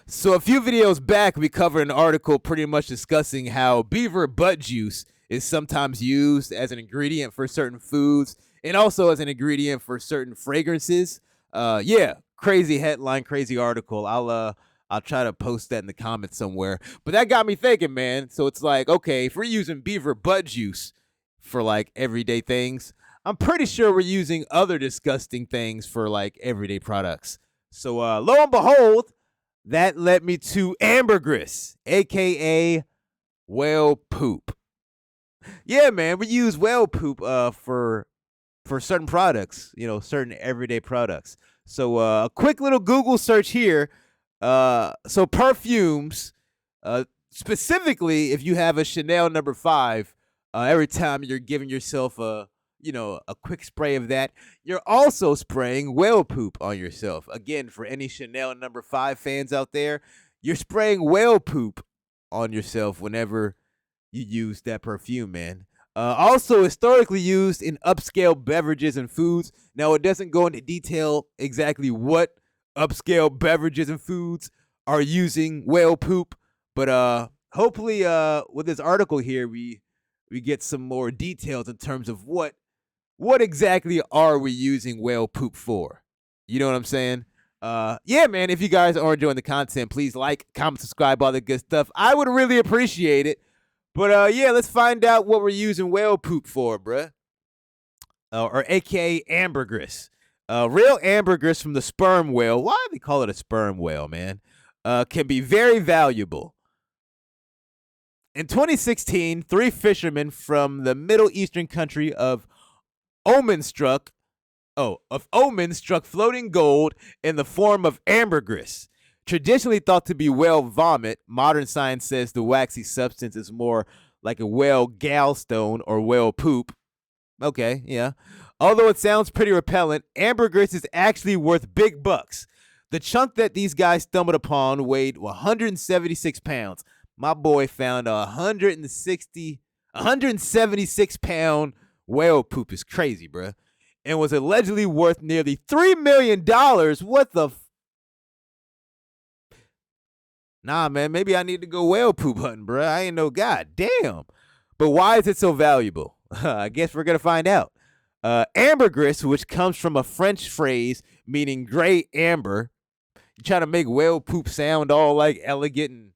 So a few videos back, we covered an article pretty much discussing how beaver butt juice is sometimes used as an ingredient for certain foods and also as an ingredient for certain fragrances. Yeah, crazy headline, crazy article. I'll try to post that in the comments somewhere. But that got me thinking, man. So it's like, okay, if we're using beaver butt juice for like everyday things, I'm pretty sure we're using other disgusting things for like everyday products. So lo and behold, that led me to ambergris, aka whale poop. Yeah, man, we use whale poop for certain products, certain everyday products. So a quick little Google search here. So perfumes, specifically if you have a Chanel number 5, every time you're giving yourself a quick spray of that, you're also spraying whale poop on yourself. Again, for any Chanel number 5 fans out there, you're spraying whale poop on yourself whenever you use that perfume, man. Also historically used in upscale beverages and foods. Now, it doesn't go into detail exactly what upscale beverages and foods are using whale poop, but hopefully with this article here, we get some more details in terms of what exactly are we using whale poop for. You know what I'm saying? Yeah, man, if you guys are enjoying the content, please like, comment, subscribe, all the good stuff. I would really appreciate it. But yeah, let's find out what we're using whale poop for, bruh. Or aka ambergris. Real ambergris from the sperm whale. Why do they call it a sperm whale, man? Can be very valuable. In 2016, 3 fishermen from the Middle Eastern country of Oman struck floating gold in the form of ambergris. Traditionally thought to be whale vomit, modern science says the waxy substance is more like a whale gallstone or whale poop. Okay, yeah. Although it sounds pretty repellent, ambergris is actually worth big bucks. The chunk that these guys stumbled upon weighed 176 pounds. My boy found 176 pound whale poop. Is crazy, bruh. And was allegedly worth nearly $3 million. What the Nah, man, maybe I need to go whale poop hunting, bro. I ain't no god damn. But why is it so valuable? I guess we're going to find out. Ambergris, which comes from a French phrase meaning gray amber. You try to make whale poop sound all like elegant and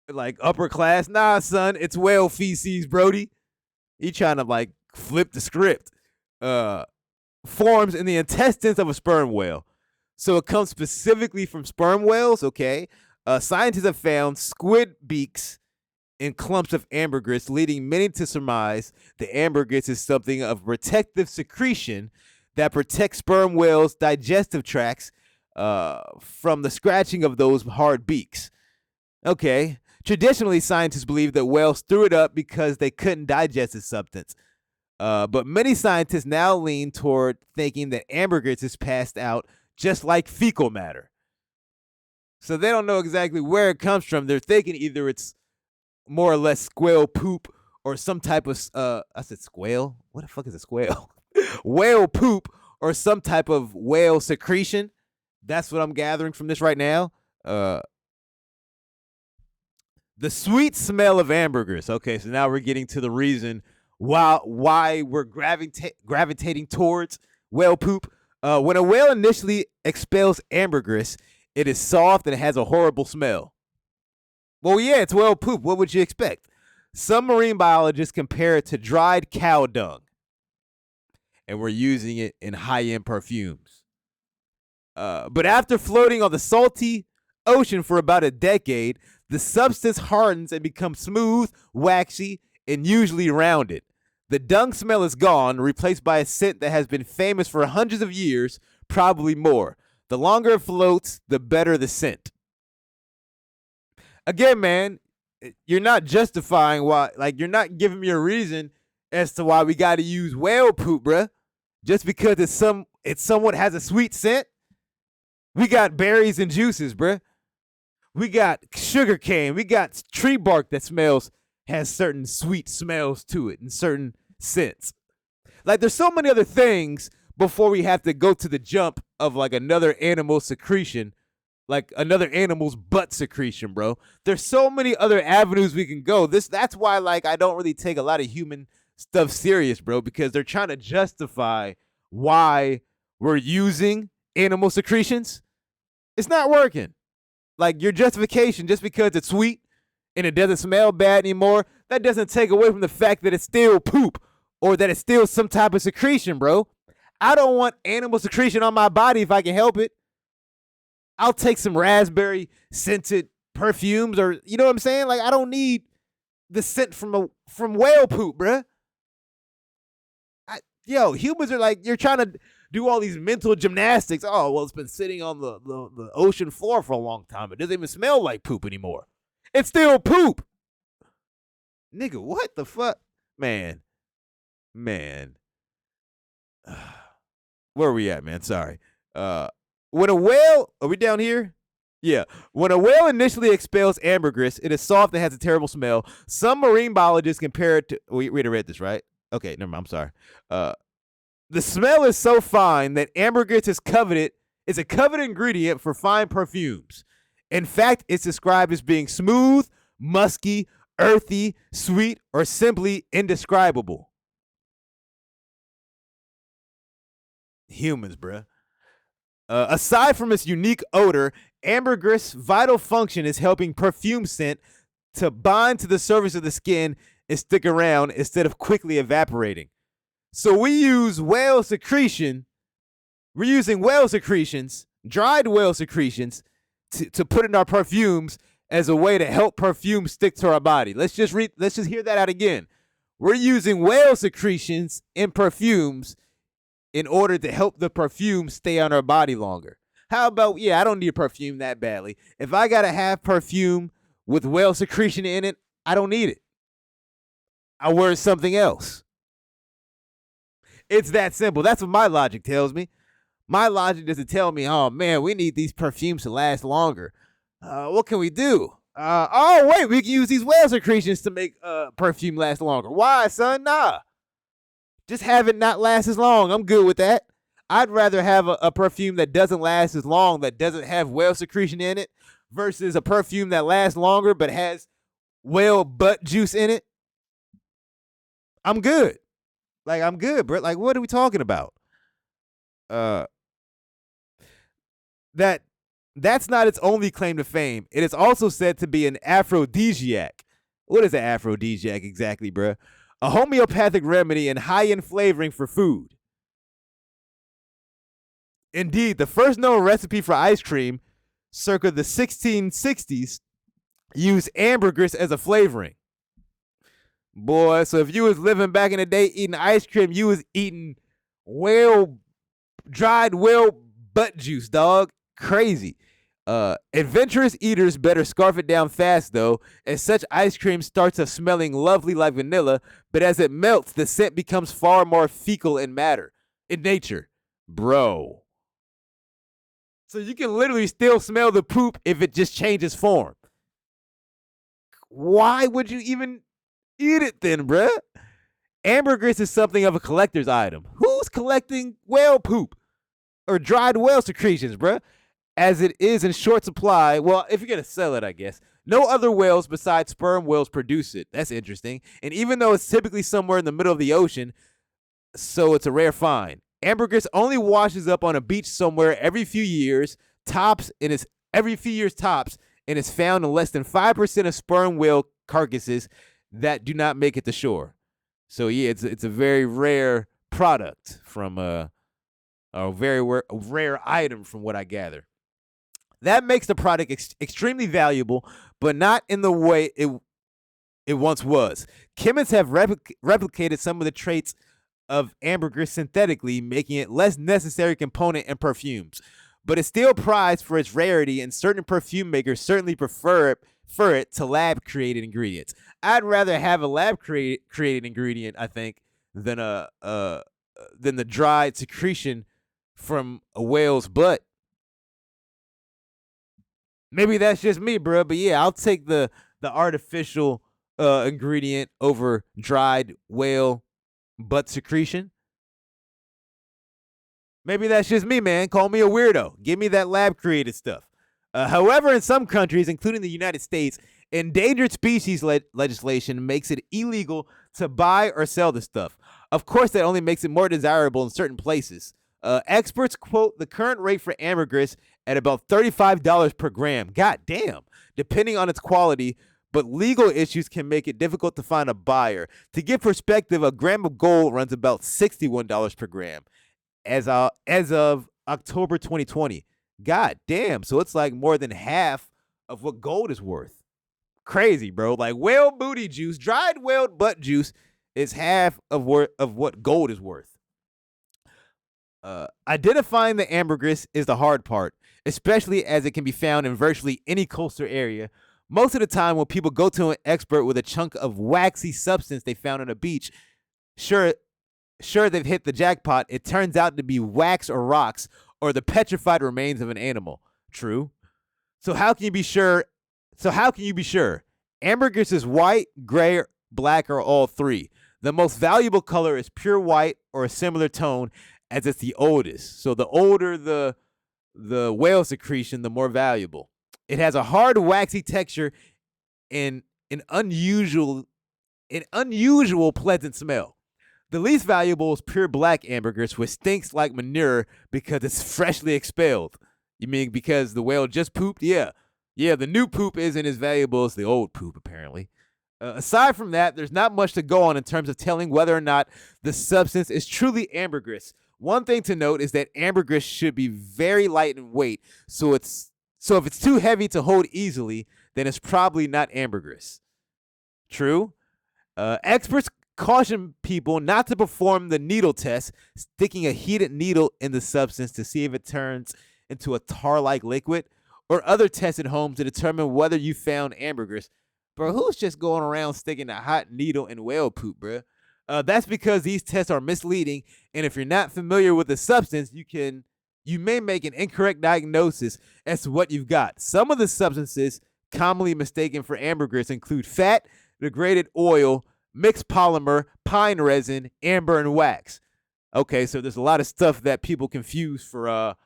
like upper class. Nah, son, it's whale feces, Brody. You trying to like flip the script. Forms in the intestines of a sperm whale. So it comes specifically from sperm whales, okay? Scientists have found squid beaks in clumps of ambergris, leading many to surmise the ambergris is something of protective secretion that protects sperm whales' digestive tracts from the scratching of those hard beaks. Okay. Traditionally, scientists believe that whales threw it up because they couldn't digest the substance. But many scientists now lean toward thinking that ambergris is passed out just like fecal matter. So they don't know exactly where it comes from. They're thinking either it's more or less squale poop or some type of I said squale? What the fuck is a squale? Whale poop or some type of whale secretion. That's what I'm gathering from this right now. The sweet smell of ambergris. Okay, so now we're getting to the reason why we're gravitating towards whale poop. When a whale initially expels ambergris, it is soft and it has a horrible smell. Well, yeah, it's whale poop. What would you expect? Some marine biologists compare it to dried cow dung, and we're using it in high-end perfumes. But after floating on the salty ocean for about a decade, the substance hardens and becomes smooth, waxy, and usually rounded. The dung smell is gone, replaced by a scent that has been famous for hundreds of years, probably more. The longer it floats, the better the scent. Again, man, you're not justifying why, like, you're not giving me a reason as to why we got to use whale poop, bruh. Just because it somewhat has a sweet scent. We got berries and juices, bruh. We got sugar cane. We got tree bark that has certain sweet smells to it and certain scents. Like, there's so many other things before we have to go to the jump of like another animal secretion like another animal's butt secretion, bro. There's so many other avenues we can go. That's why like I don't really take a lot of human stuff serious, bro, because they're trying to justify why we're using animal secretions. It's not working. Like your justification just because it's sweet and it doesn't smell bad anymore, that doesn't take away from the fact that it's still poop or that it's still some type of secretion, bro. I don't want animal secretion on my body if I can help it. I'll take some raspberry scented perfumes, or you know what I'm saying? Like I don't need the scent from whale poop, bruh. Humans are like, you're trying to do all these mental gymnastics. Oh, well, it's been sitting on the ocean floor for a long time. It doesn't even smell like poop anymore. It's still poop. Nigga, what the fuck? Man. Where are we at, man? Sorry. When a whale, are we down here? Yeah. When a whale initially expels ambergris, it is soft and has a terrible smell. Some marine biologists compare it to, we already read this, right? Okay, never mind, I'm sorry. The smell is so fine that ambergris is a coveted ingredient for fine perfumes. In fact, it's described as being smooth, musky, earthy, sweet, or simply indescribable. Humans, bruh. Aside from its unique odor, ambergris' vital function is helping perfume scent to bind to the surface of the skin and stick around instead of quickly evaporating. So we use whale secretion. We're using whale secretions, dried whale secretions, to put in our perfumes as a way to help perfume stick to our body. Let's just hear that out again. We're using whale secretions in perfumes in order to help the perfume stay on our body longer. How about, I don't need a perfume that badly. If I gotta have perfume with whale secretion in it, I don't need it. I wear something else. It's that simple. That's what my logic tells me. My logic doesn't tell me, oh man, we need these perfumes to last longer. What can we do? We can use these whale secretions to make perfume last longer. Why, son? Nah. Just have it not last as long. I'm good with that. I'd rather have a perfume that doesn't last as long, that doesn't have whale secretion in it, versus a perfume that lasts longer but has whale butt juice in it. I'm good. Like, I'm good, bro. Like, what are we talking about? That's not its only claim to fame. It is also said to be an aphrodisiac. What is an aphrodisiac exactly, bro? A homeopathic remedy and high-end flavoring for food. Indeed, the first known recipe for ice cream, circa the 1660s, used ambergris as a flavoring. Boy, so if you was living back in the day eating ice cream, you was eating dried whale butt juice, dog. Crazy. Adventurous eaters better scarf it down fast, though, as such ice cream starts off smelling lovely like vanilla, but as it melts, the scent becomes far more fecal in nature. Bro. So you can literally still smell the poop if it just changes form. Why would you even eat it then, bruh? Ambergris is something of a collector's item. Who's collecting whale poop or dried whale secretions, bruh? As it is in short supply, well, if you're going to sell it, I guess. No other whales besides sperm whales produce it. That's interesting. And even though it's typically somewhere in the middle of the ocean, so it's a rare find. Ambergris only washes up on a beach somewhere every few years tops, and is found in less than 5% of sperm whale carcasses that do not make it to shore. So yeah, it's a very rare product from a very rare item from what I gather. That makes the product extremely valuable, but not in the way it once was. Chemists have replicated some of the traits of ambergris synthetically, making it less necessary component in perfumes. But it's still prized for its rarity, and certain perfume makers certainly prefer it to lab-created ingredients. I'd rather have a lab-created ingredient, I think, than the dried secretion from a whale's butt. Maybe that's just me, bro. But yeah, I'll take the artificial ingredient over dried whale butt secretion. Maybe that's just me, man. Call me a weirdo. Give me that lab created stuff. However, in some countries, including the United States, endangered species legislation makes it illegal to buy or sell the stuff. Of course, that only makes it more desirable in certain places. Experts quote the current rate for ambergris at about $35 per gram. God damn, depending on its quality, but legal issues can make it difficult to find a buyer. To give perspective, a gram of gold runs about $61 per gram as of October 2020. God damn, so it's like more than half of what gold is worth. Crazy, bro. Like whale booty juice, dried whale butt juice is half of what gold is worth. Identifying the ambergris is the hard part, especially as it can be found in virtually any coastal area. Most of the time, when people go to an expert with a chunk of waxy substance they found on a beach, sure they've hit the jackpot. It turns out to be wax or rocks or the petrified remains of an animal. True. So how can you be sure? Ambergris is white, gray, black, or all three. The most valuable color is pure white or a similar tone, as it's the oldest. So the older the whale secretion, the more valuable. It has a hard, waxy texture and an unusual pleasant smell. The least valuable is pure black ambergris, which stinks like manure because it's freshly expelled. You mean because the whale just pooped? Yeah, the new poop isn't as valuable as the old poop, apparently. Aside from that, there's not much to go on in terms of telling whether or not the substance is truly ambergris. One thing to note is that ambergris should be very light in weight, so if it's too heavy to hold easily, then it's probably not ambergris. True. Experts caution people not to perform the needle test, sticking a heated needle in the substance to see if it turns into a tar-like liquid, or other tests at home to determine whether you found ambergris. Bro, who's just going around sticking a hot needle in whale poop, bro? That's because these tests are misleading, and if you're not familiar with the substance, you may make an incorrect diagnosis as to what you've got. Some of the substances commonly mistaken for ambergris include fat, degraded oil, mixed polymer, pine resin, amber, and wax. Okay, so there's a lot of stuff that people confuse for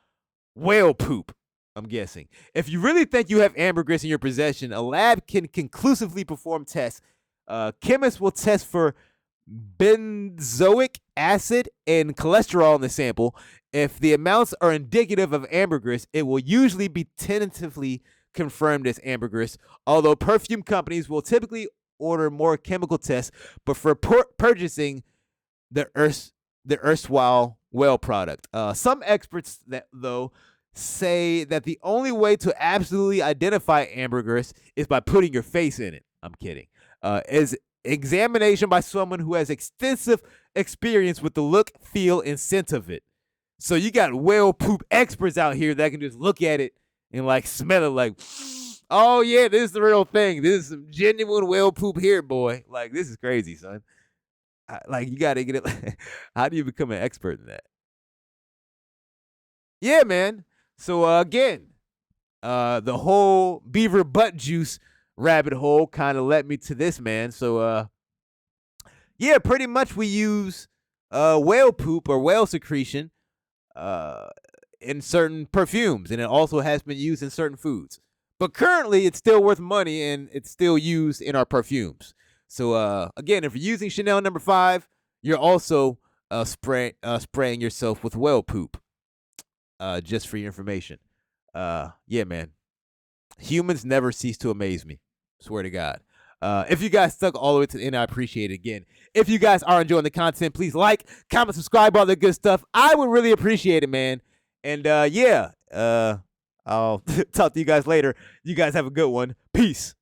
whale poop, I'm guessing. If you really think you have ambergris in your possession, a lab can conclusively perform tests. Chemists will test for benzoic acid and cholesterol in the sample. If the amounts are indicative of ambergris, it will usually be tentatively confirmed as ambergris, although perfume companies will typically order more chemical tests before purchasing the erstwhile whale product. Some experts, though, say that the only way to absolutely identify ambergris is by putting your face in it. I'm kidding. Is examination by someone who has extensive experience with the look, feel, and scent of it. So you got whale poop experts out here that can just look at it and like smell it like, oh yeah, this is the real thing. This is some genuine whale poop here, boy. Like, this is crazy, son. Like, you got to get it. How do you become an expert in that? Yeah, man. So again, the whole beaver butt juice rabbit hole kind of led me to this, man. So yeah, pretty much we use whale poop or whale secretion in certain perfumes, and it also has been used in certain foods. But currently, it's still worth money, and it's still used in our perfumes. So again, if you're using Chanel No. 5, you're also spraying yourself with whale poop. Just for your information. Yeah, man. Humans never cease to amaze me. Swear to God. If you guys stuck all the way to the end, I appreciate it. Again, if you guys are enjoying the content, please like, comment, subscribe, all the good stuff. I would really appreciate it, man. And yeah, I'll talk to you guys later. You guys have a good one. Peace.